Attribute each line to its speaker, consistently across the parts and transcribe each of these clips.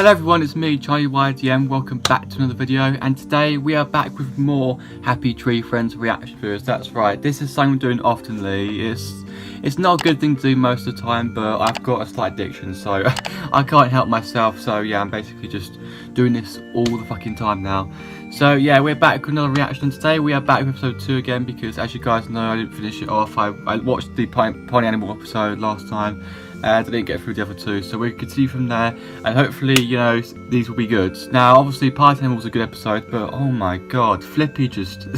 Speaker 1: Hello everyone, it's me, Charlie YDM. Welcome back to another video, and today we are back with more Happy Tree Friends reaction videos. That's right, this is something I'm doing oftenly. It's not a good thing to do most of the time, but I've got a slight addiction, so I can't help myself. So yeah, I'm basically just doing this all the fucking time now. So yeah, we're back with another reaction. Today we are back with episode 2 again, because as you guys know, I didn't finish it off. I watched the Pony Animal episode last time, and I didn't get through the other two, so we can see from there, and hopefully, you know, these will be good. Now, obviously, Party Animal was a good episode, but oh my god, Flippy just,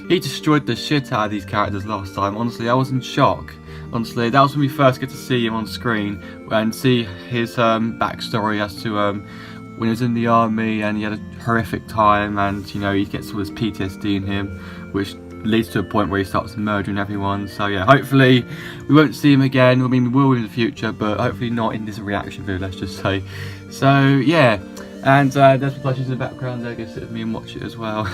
Speaker 1: he destroyed the shit out of these characters last time. Honestly, I was in shock. Honestly, that was when we first get to see him on screen, and see his backstory as to when he was in the army, and he had a horrific time, and, you know, he gets all this PTSD in him, which leads to a point where he starts murdering everyone. So yeah, hopefully we won't see him again. I mean, we will in the future, but hopefully not in this reaction video, let's just say. So yeah, and there's plushies in the background there. Go sit with me and watch it as well.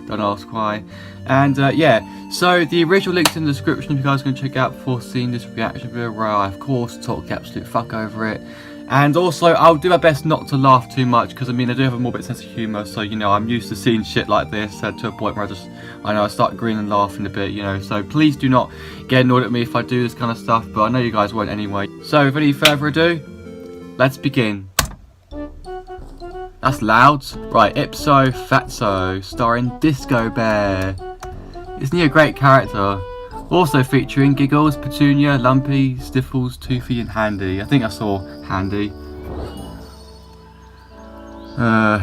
Speaker 1: Don't ask why. And yeah, so the original link's in the description if you guys are going to check out before seeing this reaction video, where I of course talk absolute fuck over it. And also, I'll do my best not to laugh too much, because I mean, I do have a morbid sense of humour, so you know, I'm used to seeing shit like this to a point where I start grinning and laughing a bit, you know. So please do not get annoyed at me if I do this kind of stuff, but I know you guys won't anyway. So without any further ado, let's begin. That's loud. Right, Ipso, Fatso, starring Disco Bear. Isn't he a great character? Also featuring Giggles, Petunia, Lumpy, Sniffles, Toothy and Handy. I think I saw Handy.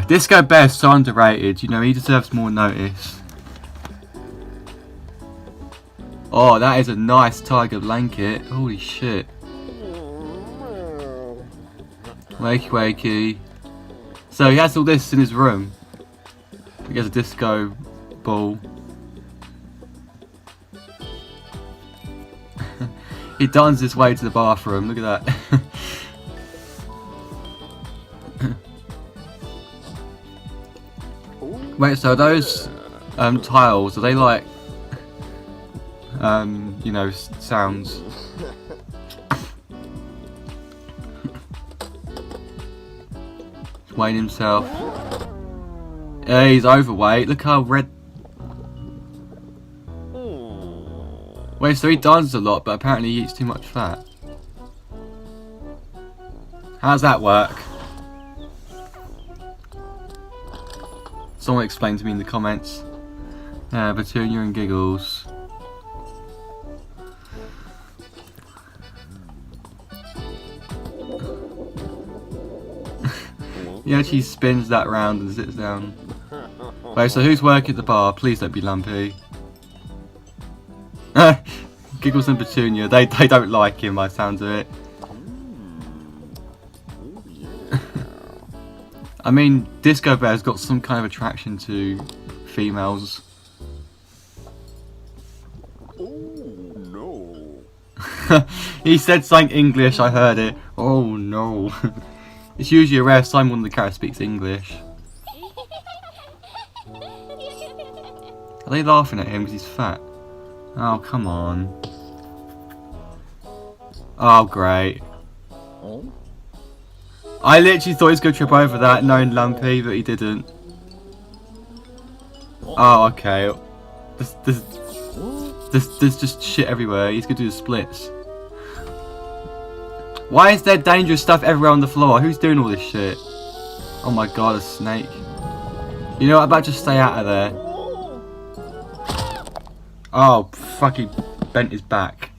Speaker 1: Disco Bear's so underrated, you know, he deserves more notice. Oh, that is a nice tiger blanket. Holy shit. Wakey wakey. So he has all this in his room. He has a disco ball. He dances his way to the bathroom, look at that. Wait, so those tiles, are they like, you know, sounds? Weighing himself. Yeah, he's overweight, look how red. Wait, so he dances a lot, but apparently he eats too much fat. How does that work? Someone explain to me in the comments. Petunia and Giggles. He actually spins that round and sits down. Wait, so who's working at the bar? Please don't be Lumpy. Giggles and Petunia, they don't like him by the sounds of it. I mean, Disco Bear's got some kind of attraction to females.
Speaker 2: Oh no.
Speaker 1: He said something English, I heard it. Oh no. It's usually a rare sign when the character speaks English. Are they laughing at him because he's fat? Oh, come on. Oh, great. I literally thought he was going to trip over that, knowing Lumpy, but he didn't. Oh, okay. There's just shit everywhere. He's going to do the splits. Why is there dangerous stuff everywhere on the floor? Who's doing all this shit? Oh my god, a snake. You know what, about just stay out of there. Oh, fucking bent his back.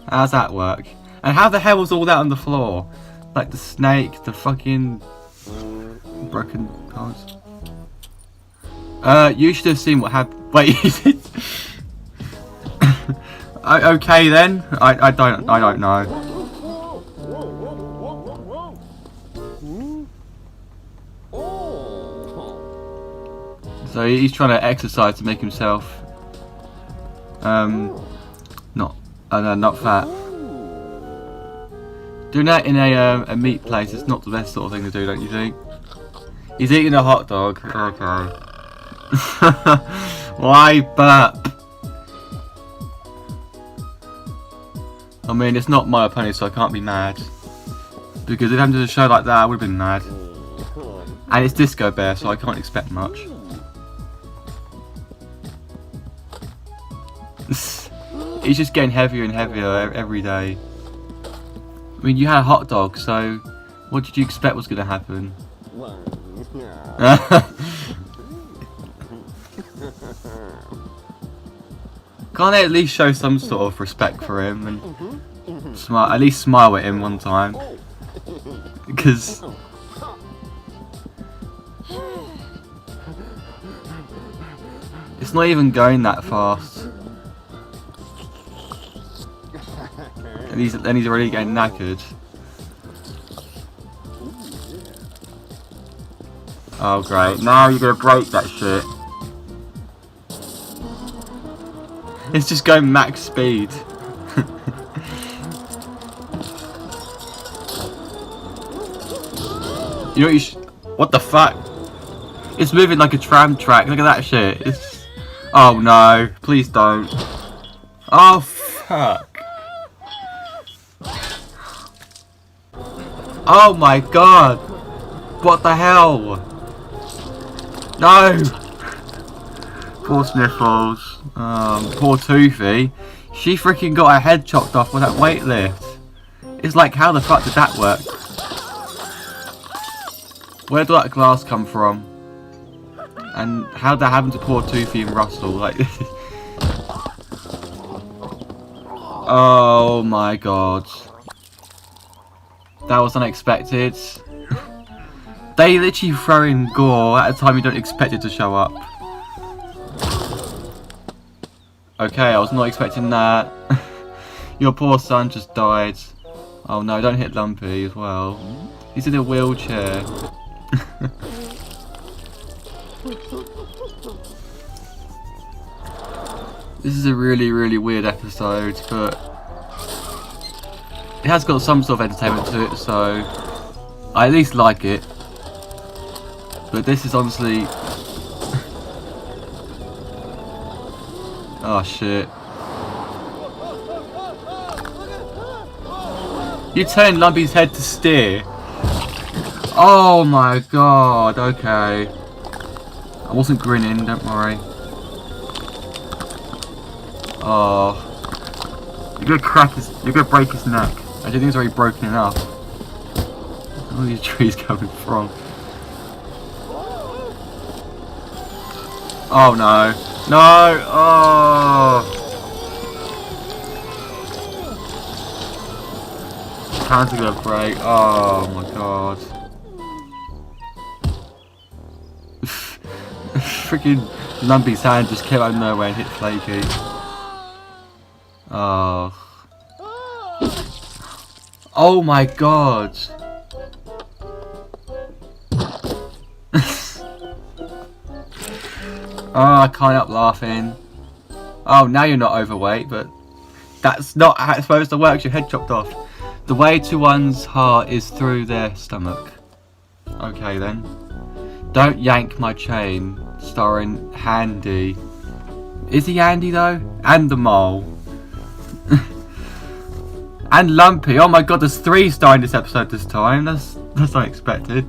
Speaker 1: How's that work? And how the hell was all that on the floor? Like the snake, the fucking broken parts. You should have seen what happened. Wait, okay then. I don't know. So he's trying to exercise to make himself not fat. Doing that in a meat place is not the best sort of thing to do, don't you think? He's eating a hot dog. Okay. Why burp? I mean, it's not my opinion, so I can't be mad. Because if I'm doing a show like that, I would have been mad. And it's Disco Bear, so I can't expect much. He's just getting heavier and heavier every day. I mean, you had a hot dog, so what did you expect was going to happen? Can't they at least show some sort of respect for him and smile, at least smile at him one time? Because it's not even going that fast. And he's already getting knackered. Oh great, now you're gonna break that shit. It's just going max speed. You know what the fuck? It's moving like a tram track, look at that shit. It's... Oh no, please don't. Oh fuck. Oh my god! What the hell? No! Poor Sniffles. Poor Toothy. She freaking got her head chopped off with that weight lift. It's like, how the fuck did that work? Where did that glass come from? And how did that happen to poor Toothy and Russell? Like, oh my god. That was unexpected. They literally throw in gore at a time you don't expect it to show up. Okay, I was not expecting that. Your poor son just died. Oh no, don't hit Lumpy as well. He's in a wheelchair. This is a really, really weird episode, but it has got some sort of entertainment to it, so I at least like it. But this is honestly... Oh shit. You turn Lumpy's head to steer. Oh my god, okay. I wasn't grinning, don't worry. Oh. You're gonna break his neck. I don't think it's already broken enough. Where are these trees coming from? Oh no. No! Oh! Hands are gonna break. Oh my god. Freaking Lumpy's hand just came out of nowhere and hit Flaky. Oh. Oh my god. Oh, I can't help laughing. Oh, now you're not overweight, but that's not how it's supposed to work. Your head chopped off. The way to one's heart is through their stomach. Okay then. Don't yank my chain. Starring Handy. Is he Andy though? And the mole. And Lumpy. Oh my god, there's 3 starring this episode this time. That's unexpected.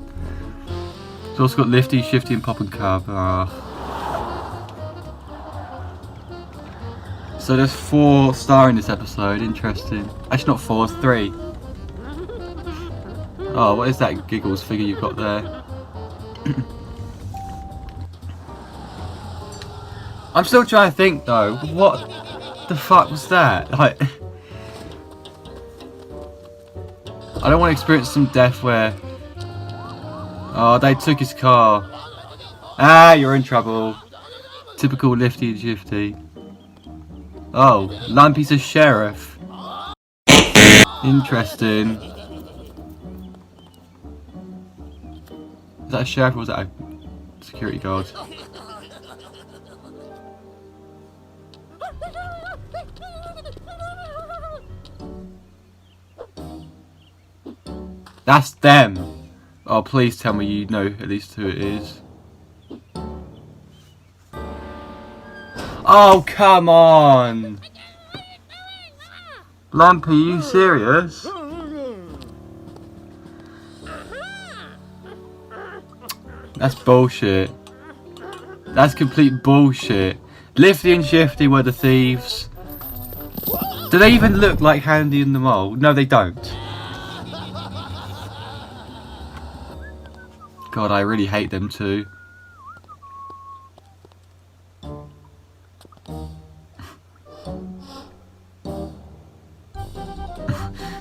Speaker 1: It's also got Lifty, Shifty, and Pop and Cub. So there's 4 starring this episode. Interesting. Actually, not 4. It's 3. Oh, what is that Giggles figure you've got there? I'm still trying to think though. What the fuck was that? Like, I don't want to experience some death where... Oh, they took his car. Ah, you're in trouble. Typical Lifty and Shifty. Oh, Lumpy's a sheriff. Interesting. Is that a sheriff or was that a security guard? That's them! Oh, please tell me you know at least who it is. Oh, come on! Lumpy, you serious? That's bullshit. That's complete bullshit. Lifty and Shifty were the thieves. Do they even look like Handy and the Mole? No, they don't. God, I really hate them too.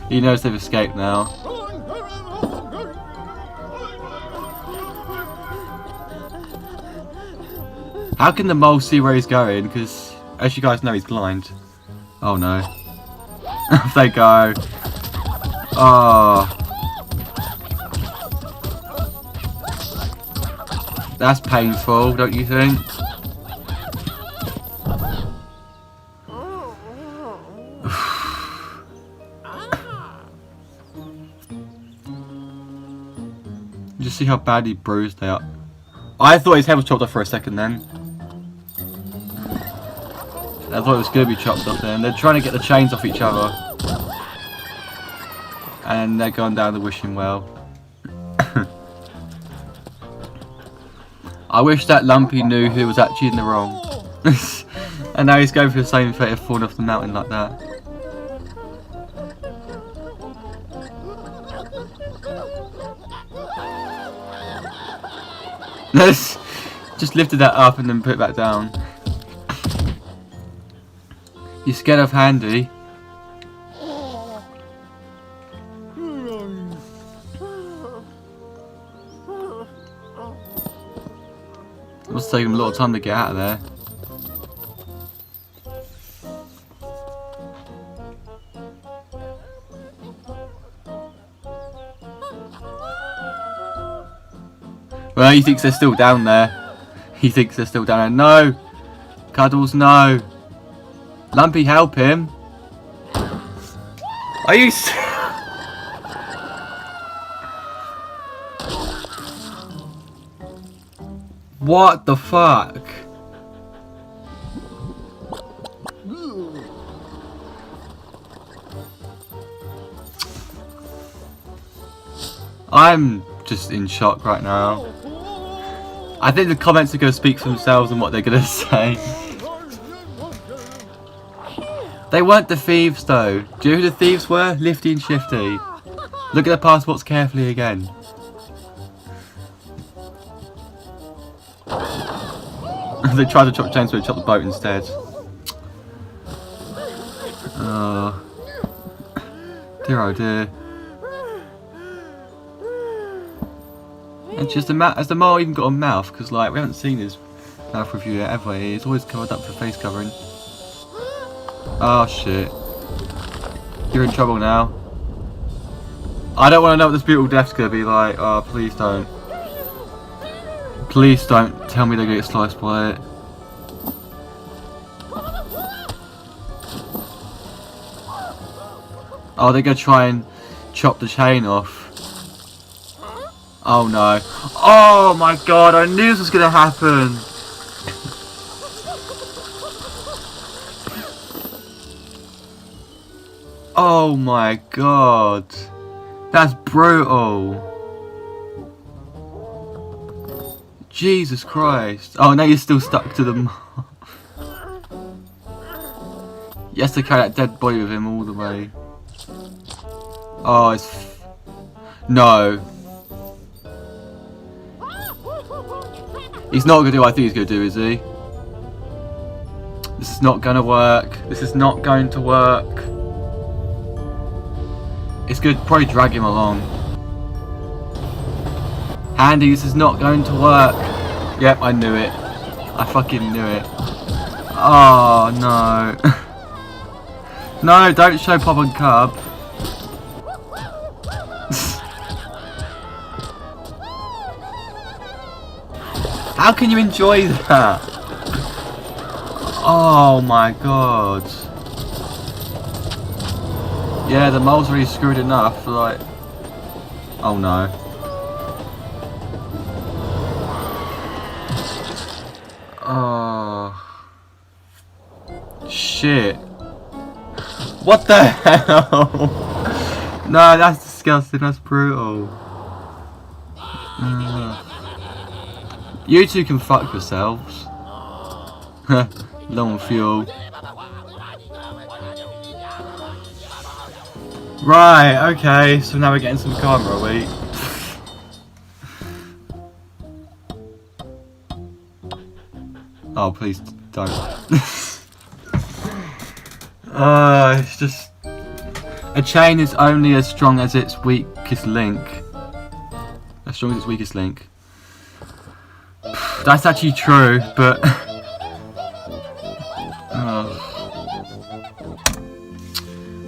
Speaker 1: He knows they've escaped now. How can the mole see where he's going? Because, as you guys know, he's blind. Oh no. Off they go. Oh. That's painful, don't you think? Just see how badly bruised they are. I thought his head was chopped off for a second then. I thought it was going to be chopped off then. They're trying to get the chains off each other. And they're going down the wishing well. I wish that Lumpy knew who was actually in the wrong. And now he's going for the same fate of falling off the mountain like that. Just lifted that up and then put it back down. You scared of Handy? It must take him a lot of time to get out of there. Well, he thinks they're still down there. He thinks they're still down there. No! Cuddles, no! Lumpy, help him! Are you What the fuck? I'm just in shock right now. I think the comments are going to speak for themselves and what they're going to say. They weren't the thieves though. Do you know who the thieves were? Lifty and Shifty. Look at their passports carefully again. They tried to chop chains, but they chopped the boat instead. Oh dear, oh dear. And just has the mole even got a mouth? Because like we haven't seen his mouth review yet, have we? He's always covered up for face covering. Oh shit! You're in trouble now. I don't want to know what this brutal death's gonna be like. Oh, please don't. Please don't tell me they're gonna get sliced by it. Oh, they're gonna try and chop the chain off. Oh no. Oh my god, I knew this was gonna happen. Oh my god. That's brutal. Jesus Christ. Oh, now you're still stuck to them. He has to carry that dead body with him all the way. Oh, it's... No. He's not going to do what I think he's going to do, is he? This is not going to work. This is not going to work. It's going to probably drag him along. Handy, this is not going to work. Yep, I knew it. I fucking knew it. Oh, no. No, don't show Pop and Cub. How can you enjoy that? Oh my god. Yeah, the mole's already screwed enough, like... Oh no. Oh. Shit. What the hell? No, that's disgusting, that's brutal. You two can fuck yourselves. Low on fuel. Right, okay, so now we're getting some karma, are we? Oh, please don't. It's just... A chain is only as strong as its weakest link. As strong as its weakest link. That's actually true, but...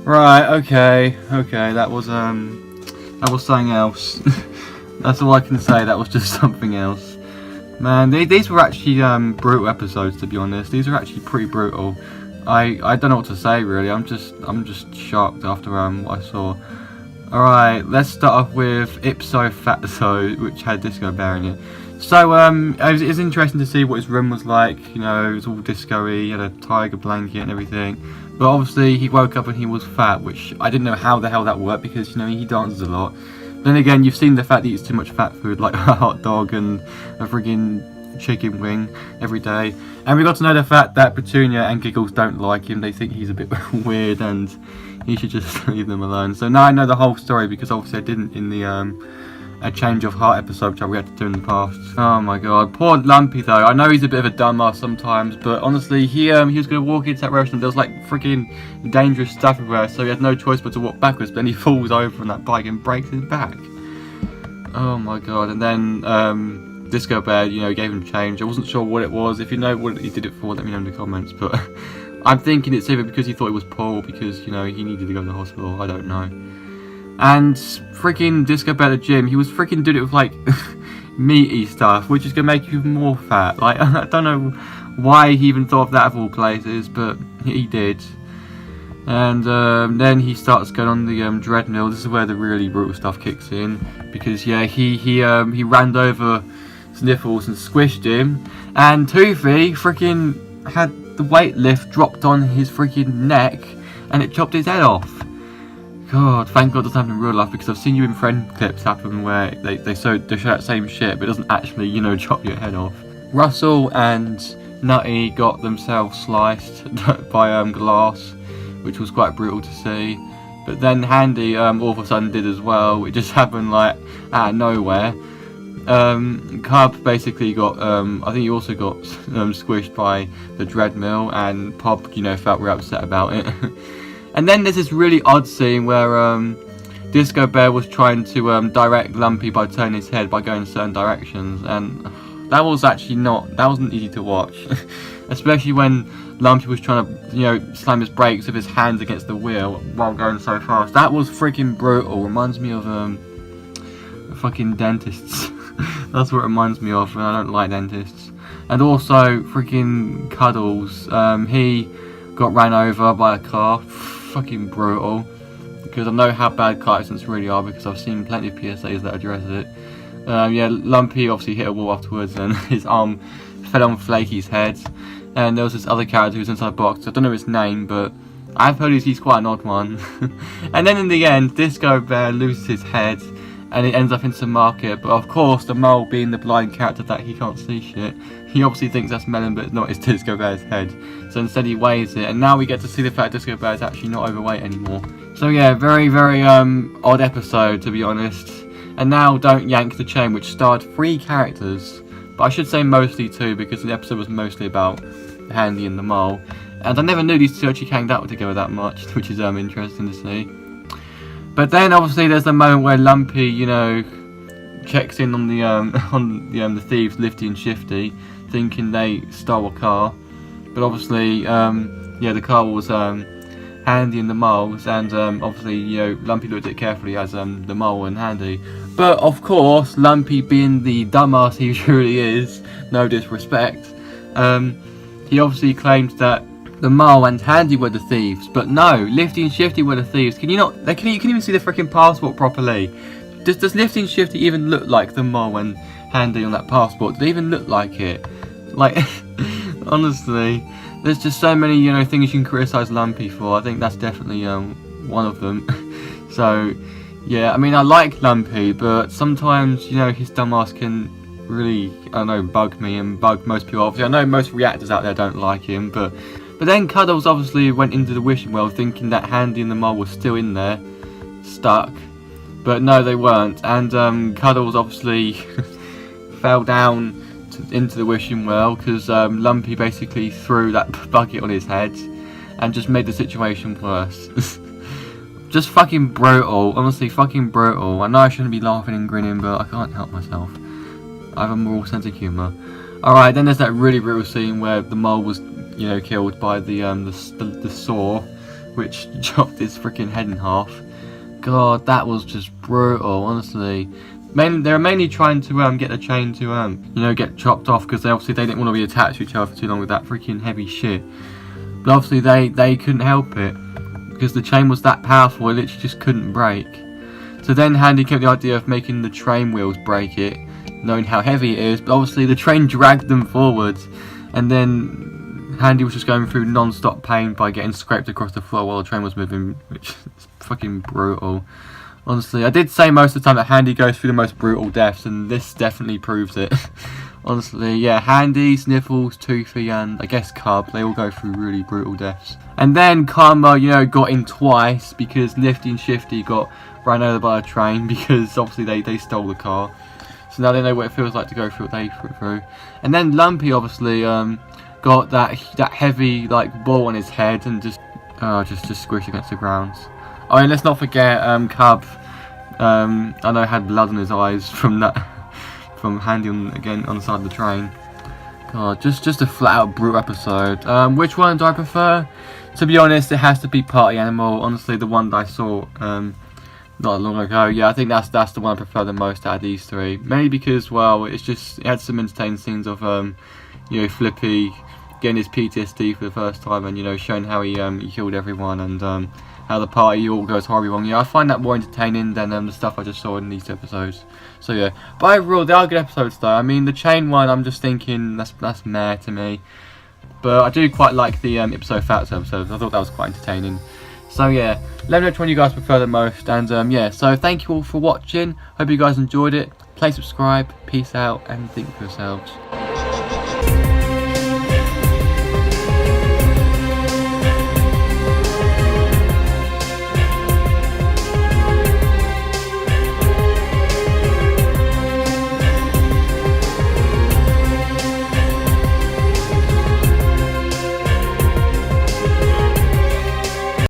Speaker 1: Right, okay, that was something else. That's all I can say, that was just something else. Man, these were actually brutal episodes, to be honest. These are actually pretty brutal. I don't know what to say really. I'm just shocked after what I saw. Alright, let's start off with Ipso Fatso, which had Disco Bear in it. So it was interesting to see what his room was like. You know, it was all disco-y, he had a tiger blanket and everything. But obviously he woke up and he was fat, which I didn't know how the hell that worked because, you know, he dances a lot. Then again, you've seen the fact that he eats too much fat food, like a hot dog and a friggin' chicken wing every day. And we got to know the fact that Petunia and Giggles don't like him. They think he's a bit weird and he should just leave them alone. So now I know the whole story because obviously I didn't in the a change of heart episode which we had to do in the past. Oh my god, poor Lumpy though. I know he's a bit of a dumbass sometimes, but honestly he was going to walk into that restaurant. There was like freaking dangerous stuff everywhere, so he had no choice but to walk backwards. But then he falls over on that bike and breaks his back. Oh my god. And then Disco Bear, you know, gave him change. I wasn't sure what it was. If you know what he did it for, let me know in the comments. But I'm thinking it's either because he thought he was poor or because, you know, he needed to go to the hospital. I don't know. And freaking Disco Bear at the gym, he was freaking doing it with like meaty stuff, which is gonna make you even more fat. Like, I don't know why he even thought of that of all places, but he did. And then he starts going on the treadmill. This is where the really brutal stuff kicks in, because yeah, he ran over Sniffles and squished him, and Toothy freaking had the weight lift dropped on his freaking neck, and it chopped his head off. God, thank God it doesn't happen in real life, because I've seen you in friend clips happen where they show that same shit, but it doesn't actually, you know, chop your head off. Russell and Nutty got themselves sliced by Glass, which was quite brutal to see. But then Handy all of a sudden did as well. It just happened like out of nowhere. Cub basically got, I think he also got squished by the treadmill, and Pop, you know, felt real upset about it. And then there's this really odd scene where Disco Bear was trying to direct Lumpy by turning his head by going in certain directions, and that was actually that wasn't easy to watch. Especially when Lumpy was trying to, you know, slam his brakes with his hands against the wheel while going so fast. That was freaking brutal. Reminds me of fucking dentists. That's what it reminds me of, and I don't like dentists. And also freaking Cuddles, he got ran over by a car. Fucking brutal, because I know how bad car accidents really are, because I've seen plenty of PSAs that address it. Yeah, Lumpy obviously hit a wall afterwards and his arm fell on Flaky's head. And there was this other character who was inside a box. I don't know his name, but I've heard he's quite an odd one. And then in the end, Disco Bear loses his head and it ends up in some market. But of course, the mole, being the blind character that he can't see shit, he obviously thinks that's melon, but not, it's Disco Bear's head. So instead he weighs it, and now we get to see the fact Disco Bear is actually not overweight anymore. So yeah, very, very odd episode, to be honest. And now Don't Yank the Chain, which starred 3 characters, but I should say mostly 2, because the episode was mostly about Handy and the mole. And I never knew these two actually hanged out together that much, which is interesting to see. But then obviously there's the moment where Lumpy, you know, checks in on the thieves, Lifty and Shifty, thinking they stole a car. But obviously, yeah, the car was Handy and the moles, and obviously, you know, Lumpy looked at it carefully as the mole and Handy. But of course, Lumpy, being the dumbass he truly is, no disrespect, he obviously claimed that the mole and Handy were the thieves. But no, Lifty and Shifty were the thieves. Can you not? You can even see the freaking passport properly. Does Lifty and Shifty even look like the mole and Handy on that passport? Do they even look like it? Like, honestly, there's just so many, you know, things you can criticize Lumpy for. I think that's definitely one of them. So yeah, I mean, I like Lumpy, but sometimes, you know, his dumbass can really, I don't know, bugged me and bugged most people. Obviously, I know most reactors out there don't like him, but then Cuddles obviously went into the wishing well thinking that Handy and the mole were still in there, stuck. But no, they weren't, and Cuddles obviously fell down into the wishing well because Lumpy basically threw that bucket on his head and just made the situation worse. Just fucking brutal, honestly, fucking brutal. I know I shouldn't be laughing and grinning, but I can't help myself. I have a moral sense of humour. Alright, then there's that really brutal scene where the mole was, you know, killed by the saw, which chopped his freaking head in half. God, that was just brutal, honestly. They were mainly trying to get the chain to you know, get chopped off because they didn't want to be attached to each other for too long with that freaking heavy shit. But obviously they couldn't help it because the chain was that powerful, it literally just couldn't break. So then Handy came up with the idea of making the train wheels break it, knowing how heavy it is. But obviously the train dragged them forwards, and then Handy was just going through non-stop pain by getting scraped across the floor while the train was moving, which is fucking brutal. Honestly, I did say most of the time that Handy goes through the most brutal deaths, and this definitely proves it. Honestly, yeah, Handy, Sniffles, Toothy, and I guess Cub, they all go through really brutal deaths. And then Karma, you know, got in twice because Nifty and Shifty got run over by a train because obviously they stole the car. So now they know what it feels like to go through what they went through. And then Lumpy obviously got that heavy like ball on his head and just squished against the ground. Oh, and let's not forget Cub. I know had blood in his eyes from Handy on the side of the train. God, just a flat out brutal episode. Which one do I prefer? To be honest, it has to be Party Animal. Honestly, the one that I saw not long ago. Yeah, I think that's the one I prefer the most out of these three. Mainly because, well, it had some entertaining scenes of you know, Flippy getting his PTSD for the first time, and you know, showing how he killed everyone, and how the party all goes horribly wrong. Yeah, I find that more entertaining than the stuff I just saw in these episodes. So yeah, but overall they are good episodes though. I mean, the chain one, I'm just thinking that's meh to me. But I do quite like the Ipso Fatso episodes. I thought that was quite entertaining. So yeah, let me know which one you guys prefer the most. And yeah, so thank you all for watching. Hope you guys enjoyed it. Please subscribe. Peace out and think for yourselves.